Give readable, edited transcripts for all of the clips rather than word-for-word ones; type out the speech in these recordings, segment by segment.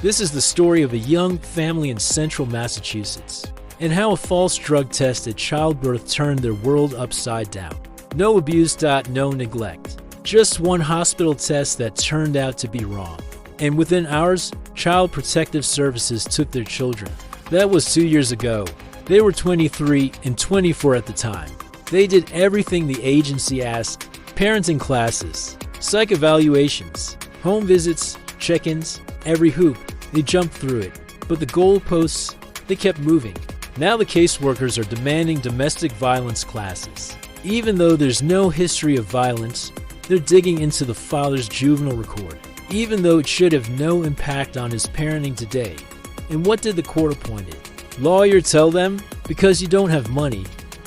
This is the story of a young family in central Massachusetts and how a false drug test at childbirth turned their world upside down. No abuse. No neglect. Just one hospital test that turned out to be wrong. And within hours, Child Protective Services took their children. That was 2 years ago. They were 23 and 24 at the time. They did everything the agency asked: parenting classes, psych evaluations, home visits, check-ins, every hoop. They jumped through it. But the goalposts, they kept moving. Now the caseworkers are demanding domestic violence classes. Even though there's no history of violence, they're digging into the father's juvenile record, even though it should have no impact on his parenting today. And what did the court appointed lawyer tell them? Because you don't have money,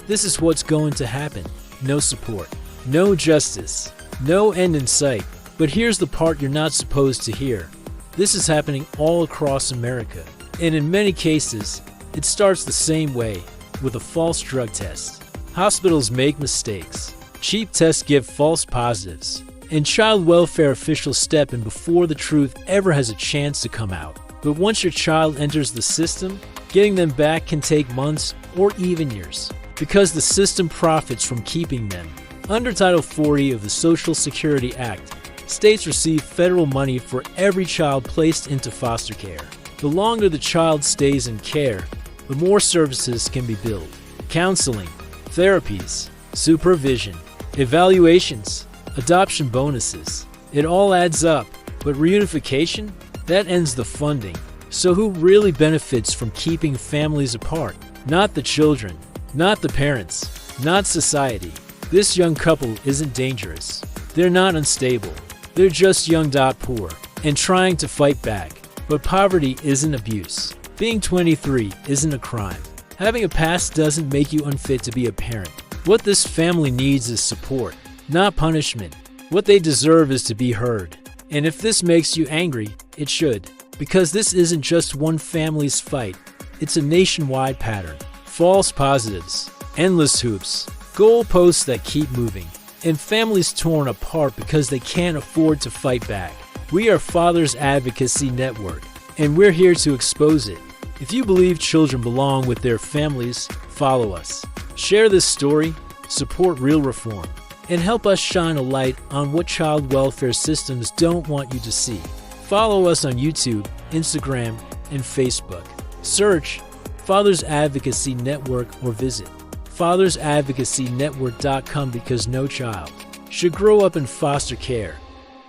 this is what's going to happen. No support, no justice, no end in sight. But here's the part you're not supposed to hear. This is happening all across America. And in many cases, it starts the same way, with a false drug test. Hospitals make mistakes. Cheap tests give false positives. And child welfare officials step in before the truth ever has a chance to come out. But once your child enters the system, getting them back can take months or even years, because the system profits from keeping them. Under Title 40 of the Social Security Act, states receive federal money for every child placed into foster care. The longer the child stays in care, the more services can be billed. Counseling, therapies, supervision, evaluations, adoption bonuses. It all adds up. But reunification? That ends the funding. So who really benefits from keeping families apart? Not the children, not the parents, not society. This young couple isn't dangerous. They're not unstable. They're just young. Poor and trying to fight back. But poverty isn't abuse. Being 23 isn't a crime. Having a past doesn't make you unfit to be a parent. What this family needs is support, not punishment. What they deserve is to be heard. And if this makes you angry, it should. Because this isn't just one family's fight. It's a nationwide pattern. False positives, endless hoops, goalposts that keep moving, and families torn apart because they can't afford to fight back. We are Fathers Advocacy Network, and we're here to expose it. If you believe children belong with their families, follow us. Share this story, support real reform, and help us shine a light on what child welfare systems don't want you to see. Follow us on YouTube, Instagram, and Facebook. Search Fathers Advocacy Network or visit fathersadvocacynetwork.com, because no child should grow up in foster care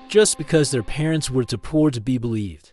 just because their parents were too poor to be believed.